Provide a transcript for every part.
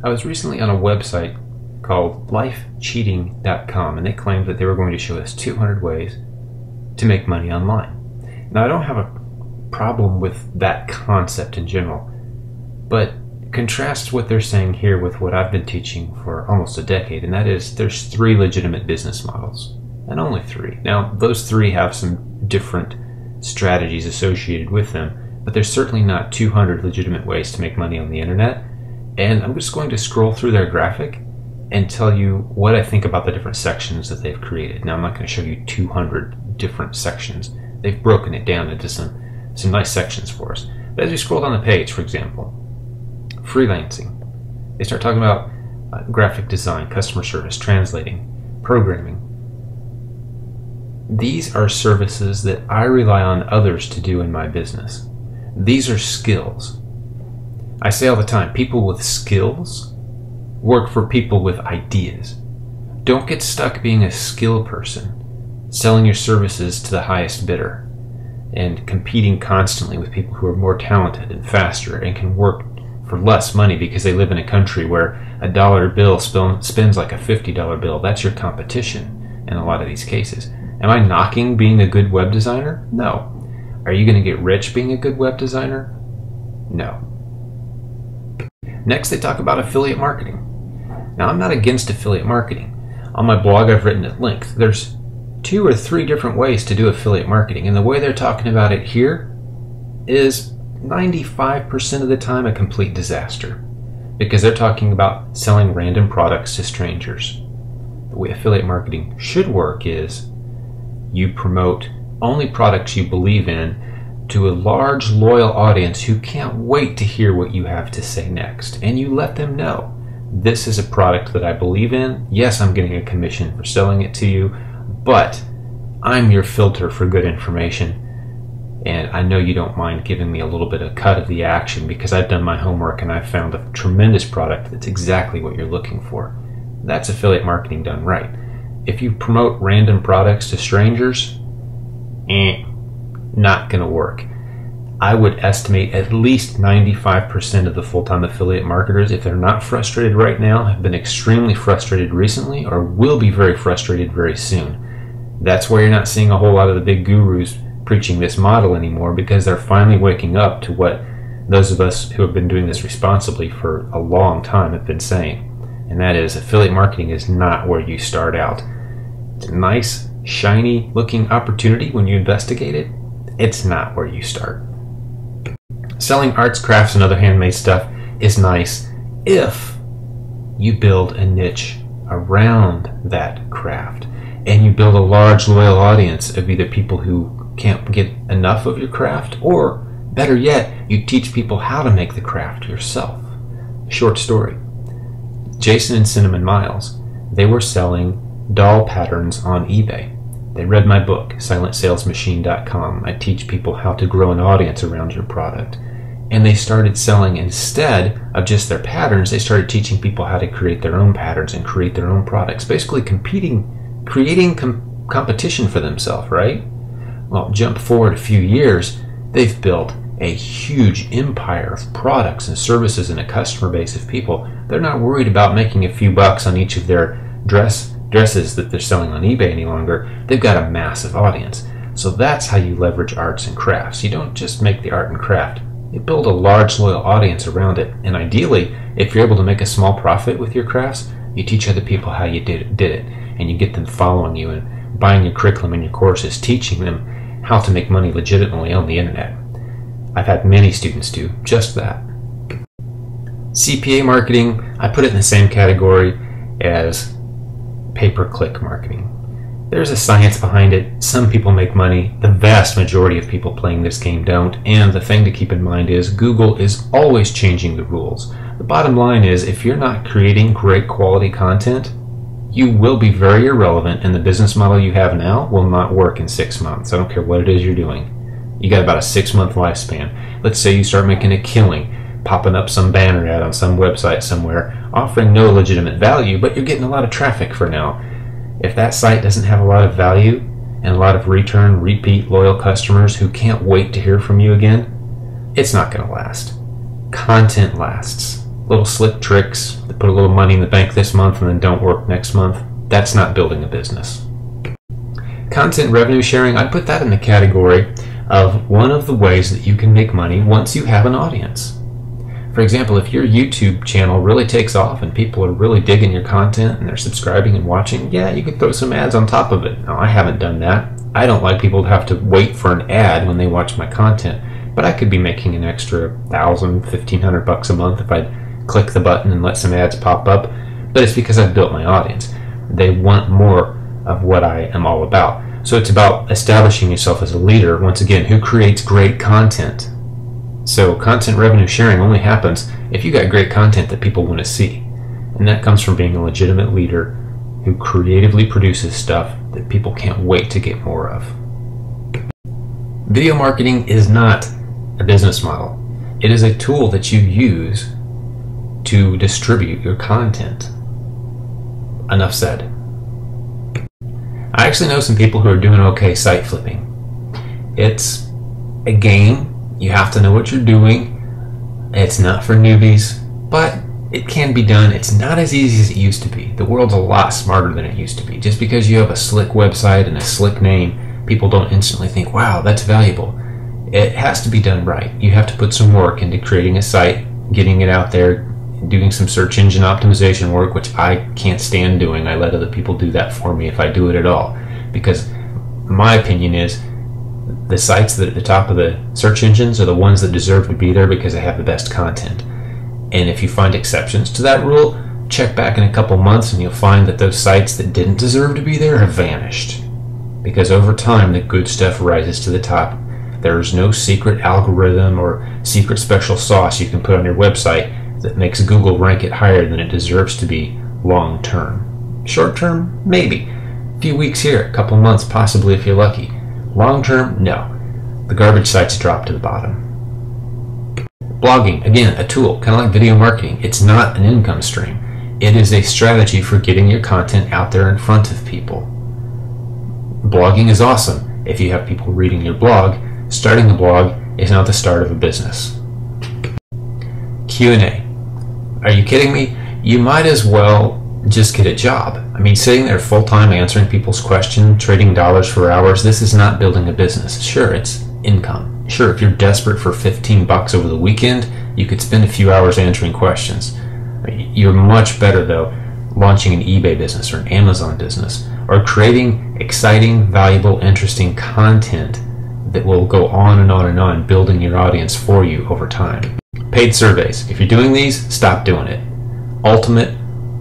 I was recently on a website called lifecheating.com, and they claimed that they were going to show us 200 ways to make money online. Now, I don't have a problem with that concept in general, but contrast what they're saying here with what I've been teaching for almost a decade, and that is there's 3 legitimate business models, and only 3. Now, those 3 have some different strategies associated with them, but there's certainly not 200 legitimate ways to make money on the internet. And I'm just going to scroll through their graphic and tell you what I think about the different sections that they've created. Now, I'm not going to show you 200 different sections. They've broken it down into some nice sections for us. But as we scroll down the page, for example, freelancing, they start talking about graphic design, customer service, translating, programming. These are services that I rely on others to do in my business. These are skills. I say all the time, people with skills work for people with ideas. Don't get stuck being a skill person, selling your services to the highest bidder, and competing constantly with people who are more talented and faster and can work for less money because they live in a country where a dollar bill spends like a $50 bill. That's your competition in a lot of these cases. Am I knocking being a good web designer? No. Are you going to get rich being a good web designer? No. Next, they talk about affiliate marketing. Now, I'm not against affiliate marketing. On my blog, I've written at length. There's 2 or 3 different ways to do affiliate marketing, and the way they're talking about it here is 95% of the time a complete disaster, because they're talking about selling random products to strangers. The way affiliate marketing should work is you promote only products you believe in to a large, loyal audience who can't wait to hear what you have to say next. And you let them know, this is a product that I believe in. Yes, I'm getting a commission for selling it to you, but I'm your filter for good information. And I know you don't mind giving me a little bit of cut of the action because I've done my homework and I've found a tremendous product that's exactly what you're looking for. That's affiliate marketing done right. If you promote random products to strangers, not going to work. I would estimate at least 95% of the full-time affiliate marketers, if they're not frustrated right now, have been extremely frustrated recently or will be very frustrated very soon. That's why you're not seeing a whole lot of the big gurus preaching this model anymore, because they're finally waking up to what those of us who have been doing this responsibly for a long time have been saying. And that is, affiliate marketing is not where you start out. It's a nice, shiny looking opportunity when you investigate it. It's not where you start. Selling arts, crafts, and other handmade stuff is nice if you build a niche around that craft and you build a large, loyal audience of either people who can't get enough of your craft, or better yet, you teach people how to make the craft yourself. Short story. Jason and Cinnamon Miles, they were selling doll patterns on eBay. They read my book, SilentSalesMachine.com. I teach people how to grow an audience around your product. And they started selling, instead of just their patterns, they started teaching people how to create their own patterns and create their own products. Basically creating competition for themselves, right? Well, jump forward a few years, they've built a huge empire of products and services and a customer base of people. They're not worried about making a few bucks on each of their dresses that they're selling on eBay any longer. They've got a massive audience. So that's how you leverage arts and crafts. You don't just make the art and craft. You build a large, loyal audience around it. And ideally, if you're able to make a small profit with your crafts, you teach other people how you did it. And you get them following you and buying your curriculum and your courses, teaching them how to make money legitimately on the internet. I've had many students do just that. CPA marketing, I put it in the same category as pay-per-click marketing. There's a science behind it. Some people make money. The vast majority of people playing this game don't. And the thing to keep in mind is Google is always changing the rules. The bottom line is, if you're not creating great quality content, you will be very irrelevant, and the business model you have now will not work in 6 months. I don't care what it is you're doing. You got about a 6-month lifespan. Let's say you start making a killing, popping up some banner ad on some website somewhere, offering no legitimate value, but you're getting a lot of traffic for now. If that site doesn't have a lot of value and a lot of return, repeat, loyal customers who can't wait to hear from you again, it's not going to last. Content lasts. little slick tricks that put a little money in the bank this month and then don't work next month. That's not building a business. Content revenue sharing, I put that in the category of one of the ways that you can make money once you have an audience. For example, if your YouTube channel really takes off and people are really digging your content and they're subscribing and watching, yeah, you could throw some ads on top of it. Now, I haven't done that. I don't like people to have to wait for an ad when they watch my content, but I could be making an extra $1,000, $1,500 a month if I click the button and let some ads pop up. But it's because I've built my audience. They want more of what I am all about. So it's about establishing yourself as a leader, once again, who creates great content. So content revenue sharing only happens if you got great content that people want to see. And that comes from being a legitimate leader who creatively produces stuff that people can't wait to get more of. Video marketing is not a business model. It is a tool that you use to distribute your content. Enough said. I actually know some people who are doing okay site flipping. It's a game. You have to know what you're doing. It's not for newbies, but it can be done. It's not as easy as it used to be. The world's a lot smarter than it used to be. Just because you have a slick website and a slick name, people don't instantly think, wow, that's valuable. It has to be done right. You have to put some work into creating a site, getting it out there, doing some search engine optimization work, which I can't stand doing. I let other people do that for me if I do it at all. Because my opinion is the sites that are at the top of the search engines are the ones that deserve to be there because they have the best content. And if you find exceptions to that rule, check back in a couple months and you'll find that those sites that didn't deserve to be there have vanished. Because over time, the good stuff rises to the top. There's no secret algorithm or secret special sauce you can put on your website that makes Google rank it higher than it deserves to be long term. Short term, maybe. A few weeks here, a couple months possibly if you're lucky. Long term, no. The garbage sites drop to the bottom. Blogging, again, a tool, kind of like video marketing. It's not an income stream. It is a strategy for getting your content out there in front of people. Blogging is awesome. If you have people reading your blog, starting a blog is not the start of a business. Q&A. Are you kidding me? You might as well just get a job. I mean, sitting there full-time answering people's questions, trading dollars for hours, this is not building a business. Sure, it's income. Sure, if you're desperate for $15 over the weekend, you could spend a few hours answering questions. You're much better, though, launching an eBay business or an Amazon business, or creating exciting, valuable, interesting content that will go on and on and on, building your audience for you over time. Paid surveys. If you're doing these, stop doing it. Ultimate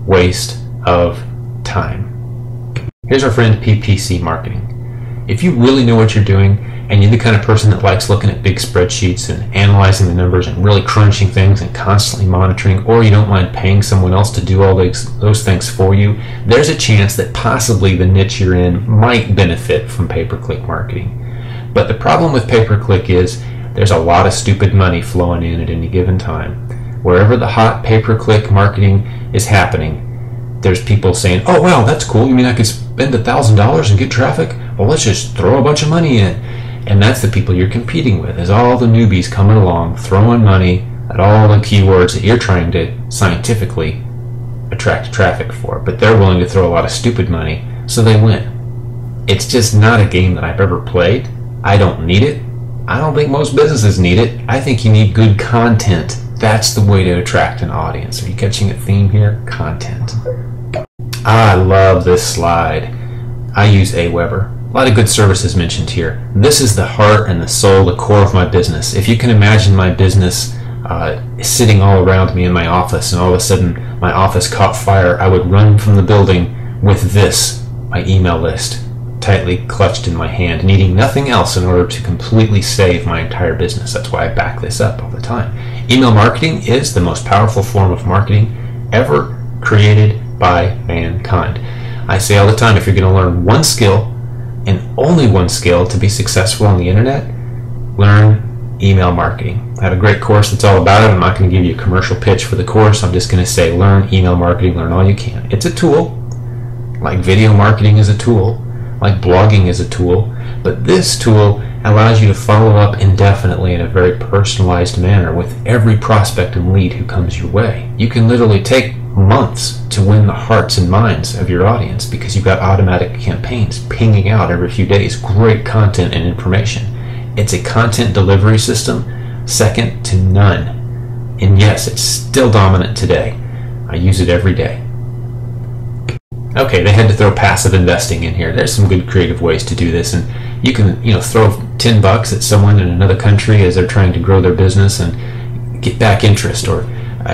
waste of time. Here's our friend PPC Marketing. If you really know what you're doing, and you're the kind of person that likes looking at big spreadsheets and analyzing the numbers and really crunching things and constantly monitoring, or you don't mind paying someone else to do all those things for you, there's a chance that possibly the niche you're in might benefit from pay-per-click marketing. But the problem with pay-per-click is there's a lot of stupid money flowing in at any given time. Wherever the hot pay-per-click marketing is happening, there's people saying, oh wow, that's cool, you mean I could spend $1,000 and get traffic? Well, let's just throw a bunch of money in. And that's the people you're competing with, is all the newbies coming along, throwing money at all the keywords that you're trying to scientifically attract traffic for. But they're willing to throw a lot of stupid money, so they win. It's just not a game that I've ever played. I don't need it. I don't think most businesses need it. I think you need good content. That's the way to attract an audience. Are you catching a theme here? Content. I love this slide. I use Aweber. A lot of good services mentioned here. This is the heart and the soul, the core of my business. If you can imagine my business sitting all around me in my office, and all of a sudden my office caught fire, I would run from the building with this, my email list, tightly clutched in my hand, needing nothing else in order to completely save my entire business. That's why I back this up all the time. Email marketing is the most powerful form of marketing ever created by mankind. I say all the time, if you're going to learn one skill, and only one skill to be successful on the internet, learn email marketing. I have a great course that's all about it. I'm not going to give you a commercial pitch for the course. I'm just going to say learn email marketing, learn all you can. It's a tool, like video marketing is a tool, like blogging is a tool, but this tool allows you to follow up indefinitely in a very personalized manner with every prospect and lead who comes your way. You can literally take months to win the hearts and minds of your audience because you've got automatic campaigns pinging out every few days great content and information. It's a content delivery system second to none. And yes, it's still dominant today. I use it every day. Okay, they had to throw passive investing in here. There's some good creative ways to do this, and you can, throw $10 at someone in another country as they're trying to grow their business and get back interest, or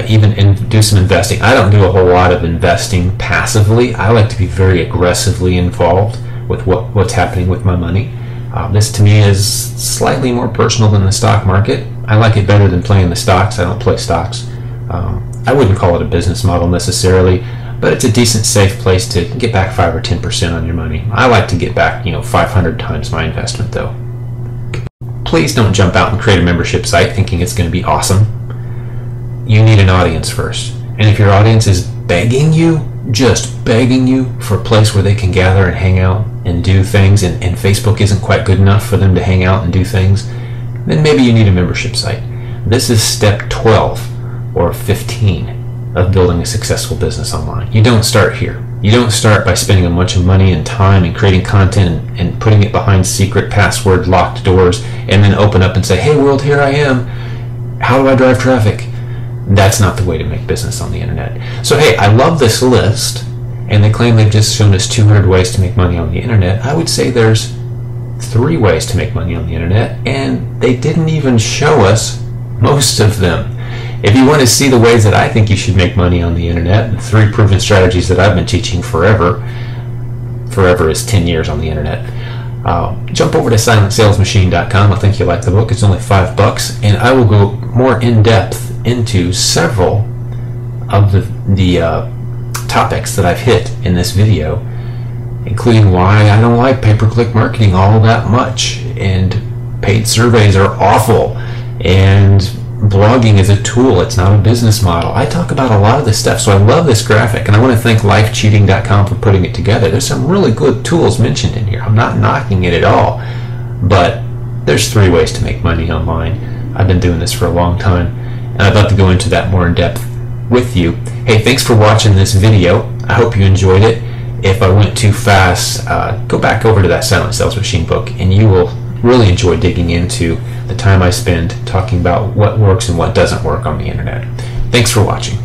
even do some investing. I don't do a whole lot of investing passively. I like to be very aggressively involved with what's happening with my money. This to me is slightly more personal than the stock market. I like it better than playing the stocks. I don't play stocks. I wouldn't call it a business model necessarily, but it's a decent, safe place to get back 5 or 10% on your money. I like to get back, 500 times my investment though. Please don't jump out and create a membership site thinking it's going to be awesome. You need an audience first. And if your audience is begging you, just begging you for a place where they can gather and hang out and do things, and Facebook isn't quite good enough for them to hang out and do things, then maybe you need a membership site. This is step 12 or 15 of building a successful business online. You don't start here. You don't start by spending a bunch of money and time and creating content and putting it behind secret password locked doors and then open up and say, hey world, here I am. How do I drive traffic? That's not the way to make business on the internet. So hey, I love this list, and they claim they've just shown us 200 ways to make money on the internet. I would say there's 3 ways to make money on the internet, and they didn't even show us most of them. If you want to see the ways that I think you should make money on the internet, the 3 proven strategies that I've been teaching forever is 10 years on the internet, jump over to silentsalesmachine.com. I think you'll like the book. It's only $5, and I will go more in depth into several of the topics that I've hit in this video, including why I don't like pay-per-click marketing all that much, and paid surveys are awful, and blogging is a tool, it's not a business model. I talk about a lot of this stuff, so I love this graphic, and I want to thank lifecheating.com for putting it together. There's some really good tools mentioned in here. I'm not knocking it at all, but there's 3 ways to make money online. I've been doing this for a long time, and I'd love to go into that more in depth with you. Hey, thanks for watching this video. I hope you enjoyed it. If I went too fast, go back over to that Silent Sales Machine book, and you will really enjoy digging into the time I spend talking about what works and what doesn't work on the internet. Thanks for watching.